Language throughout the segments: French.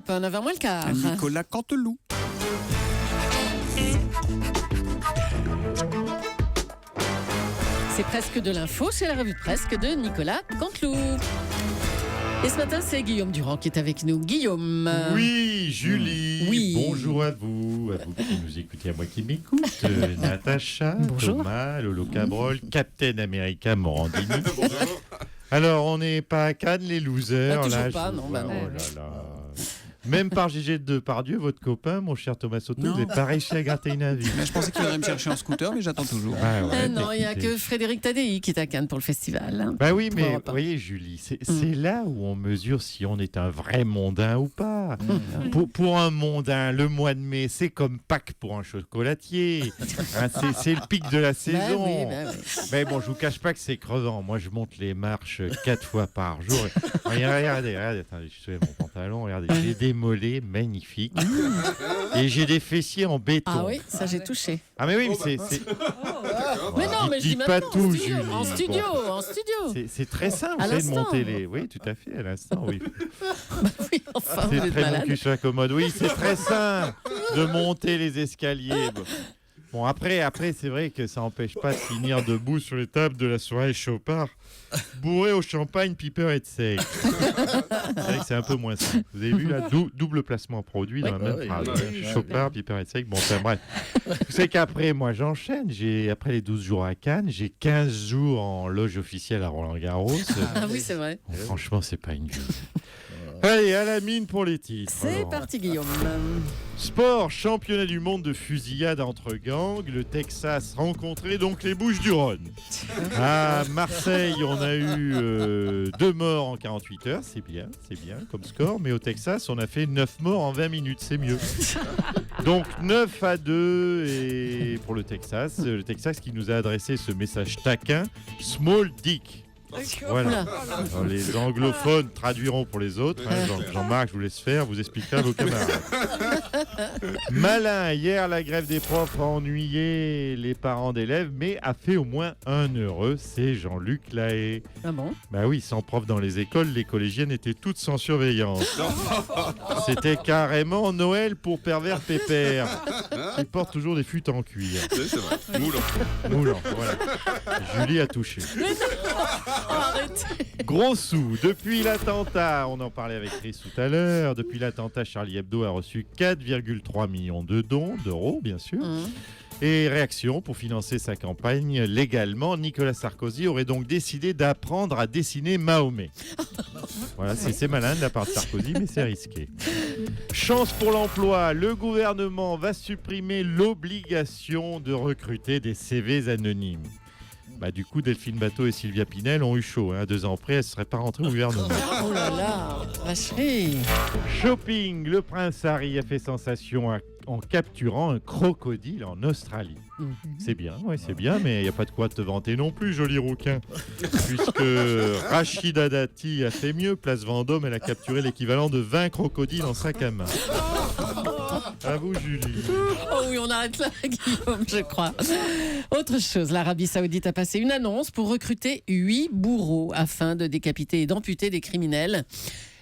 l'horoscope, 9h moins le quart. Nicolas Canteloup. C'est presque de l'info, c'est la revue de presse de Nicolas Canteloup. Et ce matin, c'est Guillaume Durand qui est avec nous. Guillaume. Oui, Julie. Oui. Bonjour à vous qui nous écoutez, à moi qui m'écoute. Natacha, Bonjour. Thomas, Lolo Cabrol, Captain America Morandini. Alors, on n'est pas à Cannes, les losers. Toujours là, pas, je non, vous bah vois, non. oh là là. Même par Gégé de Depardieu, votre copain, mon cher Thomas Soto, Non. vous n'avez pas réussi à gratter une avis. Mais je pensais qu'il viendrait me chercher en scooter, mais j'attends toujours. Ah ouais, Non, il n'y a écoutez. que Frédéric Tadei qui est à Cannes pour le festival. Bah oui, Pour mais Europe vous un. voyez, Julie, c'est là où on mesure si on est un vrai mondain ou pas. Pour un mondain, le mois de mai, c'est comme Pâques pour un chocolatier. Hein, c'est le pic de la saison. Bah oui. Mais bon, je vous cache pas que c'est crevant. Moi, je monte les marches 4 fois par jour. Regardez, attendez, je soulève mon pantalon. Regardez, j'ai des mollets magnifiques. Et j'ai des fessiers en béton. Ah oui, ça j'ai touché. Ah mais oui, mais c'est... Mais non, mais je dis dis pas maintenant tout, en studio. Julie. En studio, Bon. en studio. C'est très simple, À c'est de l'instant. monter les... Oui, tout à fait, à l'instant, oui. Oui, enfin, vous C'est êtes très bon malade. cul sur la commode. Oui, c'est très simple de monter les escaliers. Bon, après, c'est vrai que ça n'empêche pas de finir debout sur les tables de la soirée Chopard, bourré au champagne, piper et de seigle. C'est vrai que c'est un peu moins simple. Vous avez vu là, double placement produit dans la même phrase. Chopard, piper et de seigle. Bon, enfin bref. Vous savez qu'après, moi, j'enchaîne. Après les 12 jours à Cannes, j'ai 15 jours en loge officielle à Roland-Garros. Ah oui, c'est vrai. Bon, franchement, c'est pas une vie. Allez, à la mine pour les titres. C'est alors. parti, Guillaume. Sport, championnat du monde de fusillade entre gangs. Le Texas rencontrait donc les Bouches-du-Rhône. À Marseille, on a eu 2 morts en 48 heures. C'est bien comme score. Mais au Texas, on a fait 9 morts en 20 minutes. C'est mieux. Donc 9-2 et pour le Texas. Le Texas qui nous a adressé ce message taquin. Small Dick. Voilà. Oula. Alors, les anglophones traduiront pour les autres. Hein. Jean-Marc, je vous laisse faire, vous expliquerez à vos camarades. Malin, hier, la grève des profs a ennuyé les parents d'élèves, mais a fait au moins un heureux, c'est Jean-Luc Lahaye. Ah bon? Bah oui, sans prof dans les écoles, les collégiennes étaient toutes sans surveillance. C'était carrément Noël pour pervers pépère. Ils portent toujours des fûts en cuir. C'est vrai. Moulant, voilà. Julie a touché. Arrêtez. Gros sous, depuis l'attentat, on en parlait avec Chris tout à l'heure, depuis l'attentat, Charlie Hebdo a reçu 4,3 millions de dons, d'euros bien sûr. Et réaction, pour financer sa campagne légalement, Nicolas Sarkozy aurait donc décidé d'apprendre à dessiner Mahomet. Voilà, c'est malin de la part de Sarkozy, mais c'est risqué. Chance pour l'emploi, le gouvernement va supprimer l'obligation de recruter des CV anonymes. Bah, du coup, Delphine Bateau et Sylvia Pinel ont eu chaud. 2 ans après, elles ne seraient pas rentrées au gouvernement. Oh là là, vacherie. Shopping, le prince Harry a fait sensation en capturant un crocodile en Australie. C'est bien, mais il n'y a pas de quoi te vanter non plus, joli rouquin. Puisque Rachida Dati a fait mieux. Place Vendôme, elle a capturé l'équivalent de 20 crocodiles en sac à main. À vous, Julie. Oh oui, on arrête là, Guillaume, je crois. Autre chose, l'Arabie Saoudite a passé une annonce pour recruter 8 bourreaux afin de décapiter et d'amputer des criminels.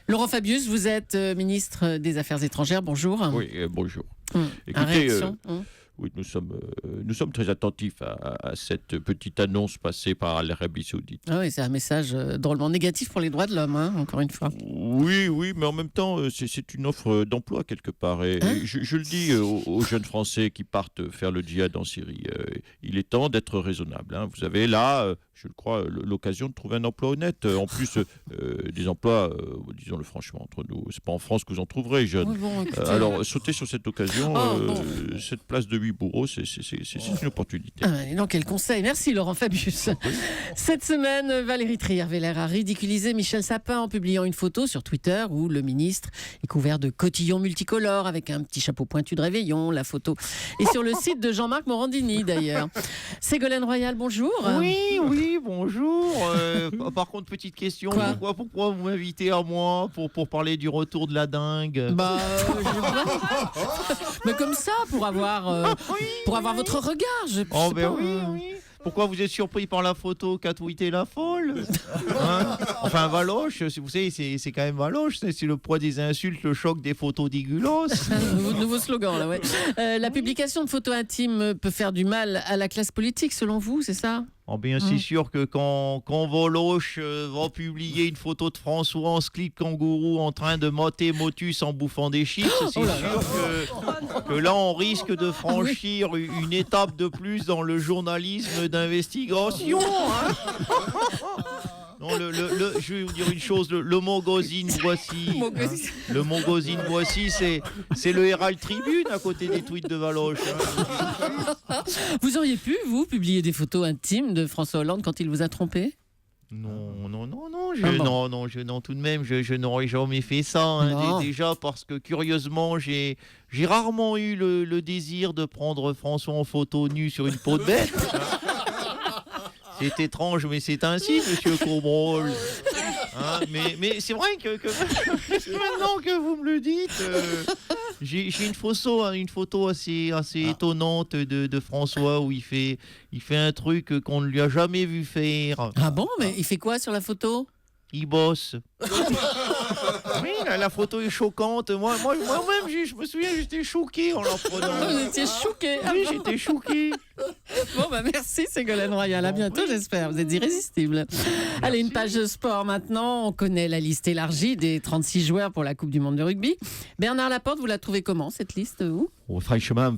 Laurent Fabius, vous êtes ministre des Affaires étrangères. Bonjour. Oui, bonjour. Écoutez, réaction Oui, nous sommes très attentifs à cette petite annonce passée par l'Arabie Saoudite. Ah oui, c'est un message drôlement négatif pour les droits de l'homme, encore une fois. Oui, mais en même temps, c'est une offre d'emploi quelque part. Et je le dis aux jeunes Français qui partent faire le djihad en Syrie, il est temps d'être raisonnable. Vous avez là, je le crois, l'occasion de trouver un emploi honnête. En plus, des emplois, disons-le franchement, entre nous, c'est pas en France que vous en trouverez, jeunes. Oui, bon, écoutez, Alors, sautez sur cette occasion. bon. Cette place de 8 bourreaux, c'est une opportunité. Et donc, quel conseil. Merci, Laurent Fabius. Cette semaine, Valérie Trierweiler a ridiculisé Michel Sapin en publiant une photo sur Twitter où le ministre est couvert de cotillons multicolores avec un petit chapeau pointu de réveillon. La photo est sur le site de Jean-Marc Morandini, d'ailleurs. Ségolène Royal, bonjour. Oui, bonjour. Par contre, petite question. Quoi Pourquoi vous m'invitez à moi pour parler du retour de la dingue? Bah, mais comme ça, pour avoir votre regard. Je sais Oh, ben pas, oui. Pourquoi vous êtes surpris par la photo qu'a tweeté la folle, hein? Enfin, Valoche, vous savez, c'est quand même Valoche. C'est le poids des insultes, le choc des photos dégueulasses. Nouveau slogan, là, ouais. La publication de photos intimes peut faire du mal à la classe politique, selon vous, c'est ça? Oh bien, c'est sûr que quand Voloche va publier une photo de François en slip kangourou en train de motter Motus en bouffant des chips, c'est sûr que là, on risque de franchir une étape de plus dans le journalisme d'investigation. Hein. Non, je vais vous dire une chose, le magazine Voici, le magazine Voici, c'est le Herald Tribune à côté des tweets de Valoche. Hein. Vous auriez pu, vous, publier des photos intimes de François Hollande quand il vous a trompé? Non, tout de même, je n'aurais jamais fait ça. Hein, déjà parce que curieusement, j'ai rarement eu le désir de prendre François en photo nu sur une peau de bête. C'est étrange, mais c'est ainsi, monsieur Cobrol. Hein, mais c'est vrai que maintenant que vous me le dites, j'ai une photo assez étonnante de François où il fait un truc qu'on ne lui a jamais vu faire. Ah bon, mais il fait quoi sur la photo? Il bosse. Oui, la photo est choquante. Moi-même, je me souviens, j'étais choqué en la prenant. Vous étiez choqué. Oui, j'étais choqué. Bon, merci Ségolène Royal. À bientôt, j'espère. Vous êtes irrésistible. Allez, une page de sport maintenant. On connaît la liste élargie des 36 joueurs pour la Coupe du Monde de rugby. Bernard Laporte, vous la trouvez comment, cette liste, vous? Franchement,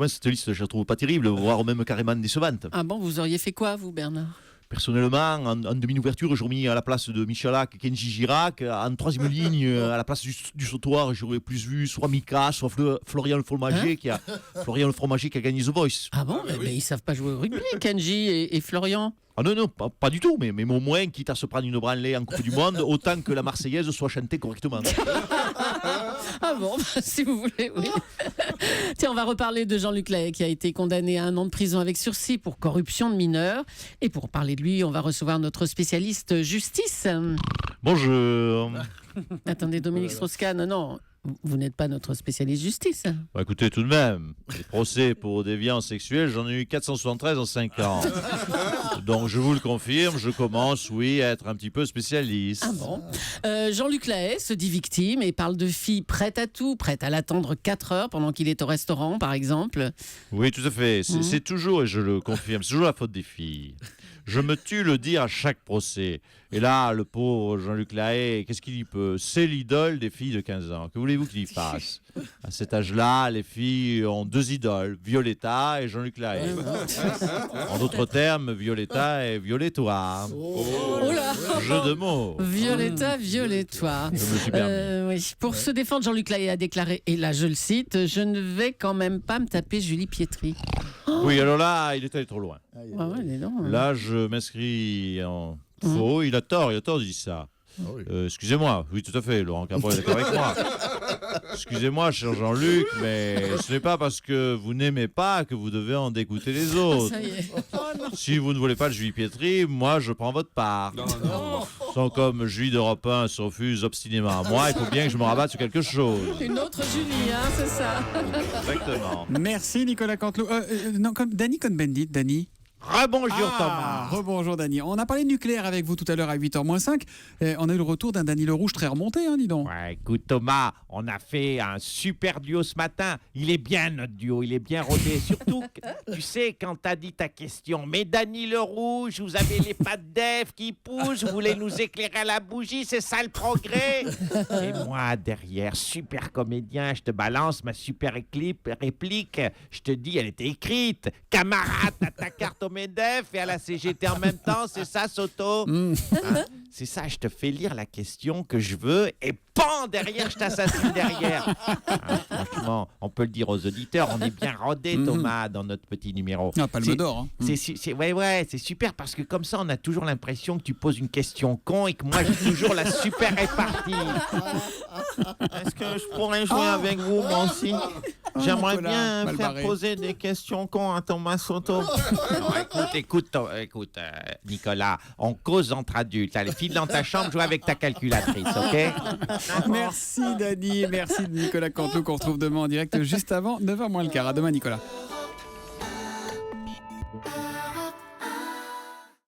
cette liste, je la trouve pas terrible, voire même carrément décevante. Ah bon, vous auriez fait quoi, vous, Bernard? Personnellement, en demi-ouverture, j'aurais mis à la place de Michalak Kenji Girac. En troisième ligne, à la place du sautoir, j'aurais plus vu soit Mika, soit Florian Le Fromager, qui a gagné The Voice. Ah bon, mais ils savent pas jouer au rugby, Kenji et Florian. Ah non, pas du tout, mais au moins, quitte à se prendre une branlée en Coupe du Monde, autant que la Marseillaise soit chantée correctement. Ah bon, si vous voulez, oui. Tiens, on va reparler de Jean-Luc Lahaye qui a été condamné à 1 an de prison avec sursis pour corruption de mineurs. Et pour parler de lui, on va recevoir notre spécialiste justice. Bonjour. Attendez, Dominique Strauss-Kahn, non, vous n'êtes pas notre spécialiste justice. Bah écoutez, tout de même, les procès pour déviance sexuelle, j'en ai eu 473 en 5 ans. Donc je vous le confirme, je commence, oui, à être un petit peu spécialiste. Ah bon. Jean-Luc Lahaye se dit victime et parle de filles prêtes à tout, prêtes à l'attendre 4 heures pendant qu'il est au restaurant, par exemple. Oui, tout à fait. C'est toujours, et je le confirme, c'est toujours la faute des filles. Je me tue le dire à chaque procès. Et là, le pauvre Jean-Luc Lahaye, qu'est-ce qu'il y peut? C'est l'idole des filles de 15 ans. Que voulez-vous qu'il y fasse? À cet âge-là, les filles ont 2 idoles, Violetta et Jean-Luc Lahaye. En d'autres termes, Violetta et Violettoire. Oh là! Jeu de mots. Violetta, Violettoire. Je me suis permis. Oui. Pour se défendre, Jean-Luc Lahaye a déclaré, et là je le cite, je ne vais quand même pas me taper Julie Pietri. Oui, alors là, il est allé trop loin. Ah ouais, dis donc. Là, je m'inscris en faux. Il a tort de dire ça. Excusez-moi, oui, tout à fait, Laurent Capron est d'accord avec moi. Excusez-moi, cher Jean-Luc, mais ce n'est pas parce que vous n'aimez pas que vous devez en dégoûter les autres. Ça y est. Si vous ne voulez pas de Julie Pietri, moi, je prends votre part. Sans comme Julie d'Europe 1 se refuse obstinément à moi, il faut bien que je me rabatte sur quelque chose. Une autre Julie, hein, c'est ça. Exactement. Merci Nicolas Canteloup. Non, comme Dany Cohn-Bendit, Dany. Rebonjour Thomas. Rebonjour Dany. On a parlé de nucléaire avec vous tout à l'heure à 8h-5. On a eu le retour d'un Dany Le Rouge très remonté, hein, dis donc. Ouais, écoute Thomas, on a fait un super duo ce matin. Il est bien notre duo, il est bien rodé. Surtout, tu sais, quand t'as dit ta question, mais Dany Le Rouge, vous avez les pattes d'Ève qui poussent, vous voulez nous éclairer à la bougie, c'est ça le progrès. Et moi, derrière, super comédien, je te balance ma super réplique. Je te dis, elle était écrite. Camarade, t'as ta carte au MEDEF et à la CGT en même temps, c'est ça, Soto? Hein? C'est ça, je te fais lire la question que je veux et pan, derrière, je t'assassine derrière. Hein, franchement, on peut le dire aux auditeurs, on est bien rodés, Thomas, dans notre petit numéro. Ah, Palme d'Or. Hein. Ouais, c'est super parce que comme ça, on a toujours l'impression que tu poses une question con et que moi, j'ai toujours la super répartie. Est-ce que je pourrais jouer avec vous, moi aussi? J'aimerais Nicolas, bien faire poser des questions cons à Thomas Soto. Non, écoute, Nicolas, on cause entre adultes. Allez, file dans ta chambre, joue avec ta calculatrice, ok? Merci Dany, merci Nicolas Canteloup qu'on retrouve demain en direct juste avant 9h moins le quart. À demain Nicolas.